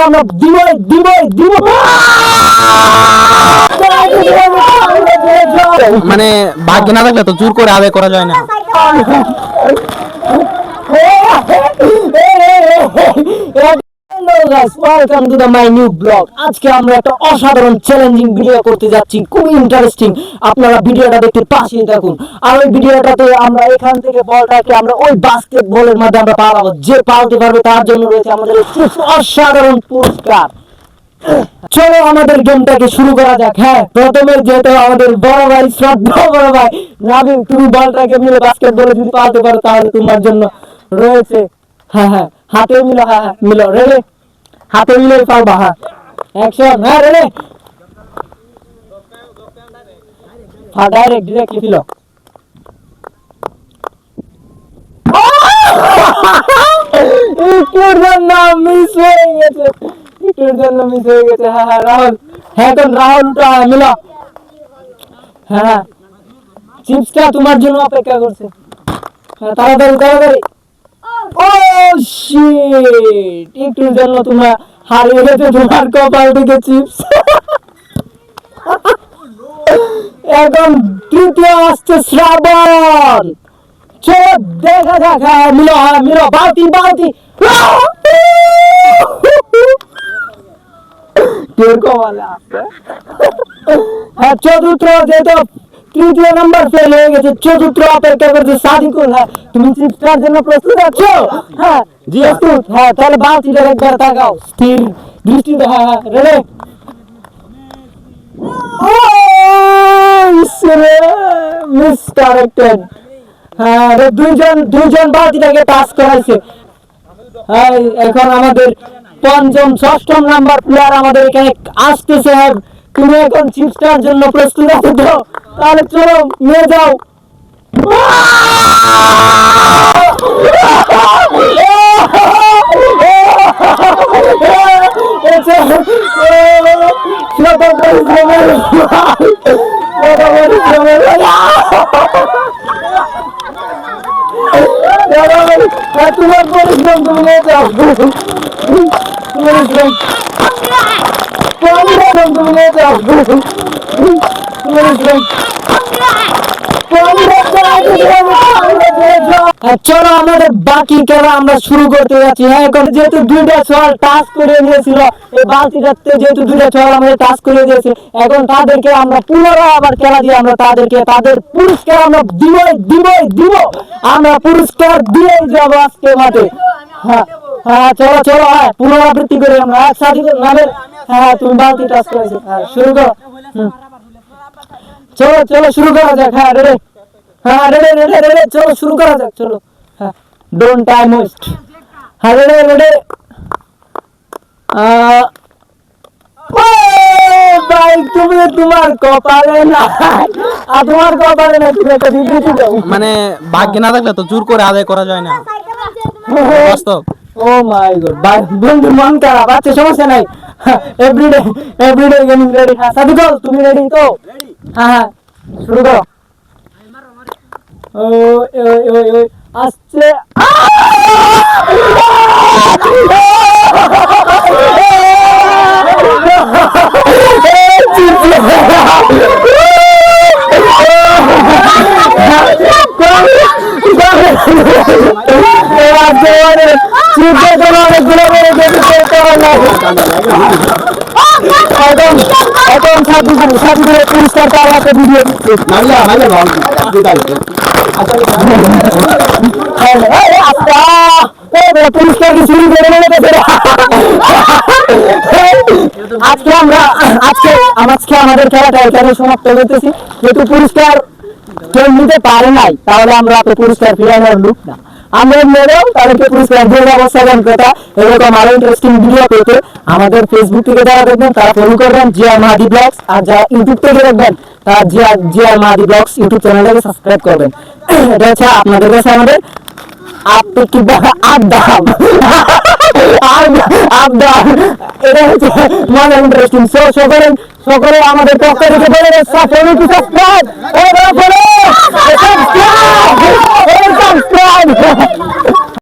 আমরা দিব মানে ভাগ্য না থাকলে তো জোর করে আদায় করা যায় না। Welcome to the my new blog. আজকে আমরা একটা অসাধারণ চ্যালেঞ্জিং ভিডিও করতে যাচ্ছি, খুবই ইন্টারেস্টিং। আপনারা ভিডিওটা দেখতে পাশেই থাকুন। আর ওই ভিডিওটাতে আমরা এখান থেকে বলটাকে আমরা ওই বাস্কেটবলের মধ্যে আমরা পালাবো। যে পালতে পারবে তার জন্য রয়েছে আমাদের অসাধারণ পুরস্কার। চলো আমাদের গেমটাকে শুরু করা যাক। হ্যাঁ, প্রথমে যেহেতু আমাদের বড় ভাই, শ্রদ্ধা বড় ভাই নাবিল, তুমি বলটাকে মিলে বাস্কেটবলে যদি পালতে পারো তাহলে তোমার জন্য রয়েছে। হ্যাঁ, হাতে মিলো। হ্যাঁ, মিলো। রেডি? হাতে মিলে পারবা। হ্যাঁ, অ্যাকশন। হ্যাঁ, রেডি? হ্যাঁ, ডিরেক্টলি ফিলো। একটুর জন্য মিস হয়ে গেছে। হ্যাঁ, রাহুল। হ্যাঁ, এখন রাহুল উঠা। মিলো। হ্যাঁ, চিপসটা তোমার জন্য অপেক্ষা করছে। হ্যাঁ, তাড়াতাড়ি। ও শিট, একটুর জন্য তোমার হারিয়ে গেছে তোমার কপাল থেকে চিপস। এখন তৃতীয় আসছে শ্রাবণ। চলো দেখা যাক। হ্যাঁ, মিলো। বালতি। হ্যাঁ, চতুর্থ, যেহেতু তৃতীয় নাম্বার ফেল হয়ে গেছে, চতুর্থ অপেক্ষা করছে সাদিকুল। হ্যাঁ, তুমি চিপসটার জন্য প্রস্তুত আছো? হ্যাঁ, প্রস্তুত। হ্যাঁ, তাহলে বালতিটা একবার তাকাও স্থির দৃষ্টিতে। হ্যাঁ, রেডি? মিসকারেক্টেড। হ্যাঁ, দুইজন বালতিটাকে পাস করাইছে। হ্যাঁ, এখন আমাদের পঞ্চম ষষ্ঠম নাম্বার প্লেয়ার আমাদের এখানে আসতেছে। হ্যাঁ, তুমি এখন চিপসটার জন্য প্রস্তুত আছো তো? তাহলে চলো নিয়ে যাও। তোমার পরিশ্রম তুমি নিয়ে যাও। চলো আমাদের বাকি খেলা আমরা শুরু করতে যাচ্ছি। হ্যাঁ, এখন যেহেতু দুইটা ছল টাচ করে দিয়েছিল, এই বালতিটাতে যেহেতু দুইটা ছল আমাদের টাচ করে দিয়েছে, এখন তাদেরকে আমরা পুনরায় আবার খেলা দিয়ে আমরা তাদের পুরস্কার আমরা দিব। আমরা পুরস্কার দিয়েই যাবো আজকে মাঠে। হ্যাঁ, চলো। হ্যাঁ, পুনরাবৃত্তি করে আমরা একসাথে নামের। হ্যাঁ, তুমি বালতি টাচ করেছো। হ্যাঁ, শুরু করো। চলো শুরু করা যাক। হ্যাঁ, রেডি? হ্যাঁ, রেডি। চলো শুরু করা যাক। চলো। হ্যাঁ, ডোন্ট টাইম ওয়েস্ট। হ্যাঁ, রেডি? ভাই, তুমি তোমার কপালে না, তুমি একটা বিবৃতি দাও। মানে ভাগ্য না থাকলে তো জোর করে আদায় করা যায় না। বাস্তব। ও মাই গড, বন্ধু মন খারাপ। আচ্ছা, সমস্যা নাই। Everyday gaming ready. হ্যাঁ, সাদিকুল তুমি রেডি তো? হ্যাঁ, শুরু করো। ওই আসছে। এখন সাদিকুলের পুরস্কার তার হাতে ভিডিও দিচ্ছে। পুরস্কার কি শুরু করে আজকে আমাদের খেলাটা এখানে সমাপ্ত করতেছি। যেহেতু পুরস্কার কেউ নিতে পারে নাই, তাহলে আমরা তো পুরস্কার ফিরানোর লোক না। আমরা নেবেও তাদেরকে পুরস্কার দিয়ে অবস্থান কথা। এরকম আরো ইন্টারেস্টিং ভিডিও পেতে আমাদের ফেসবুক থেকে যারা দেখবেন তারা ফলো করবেন জিআর মাহাদি ব্লগস, আর যারা ইউটিউব থেকে দেখবেন তারা জিআর মাহাদি ব্লগস ইউটিউব চ্যানেলটাকে সাবস্ক্রাইব করবেন। এটা হচ্ছে আপনাদের কাছে আমাদের এটা হচ্ছে মজা ইন্টারেস্টিং। সকলে আমাদের পক্ষ থেকে বলে সাবস্ক্রাইব।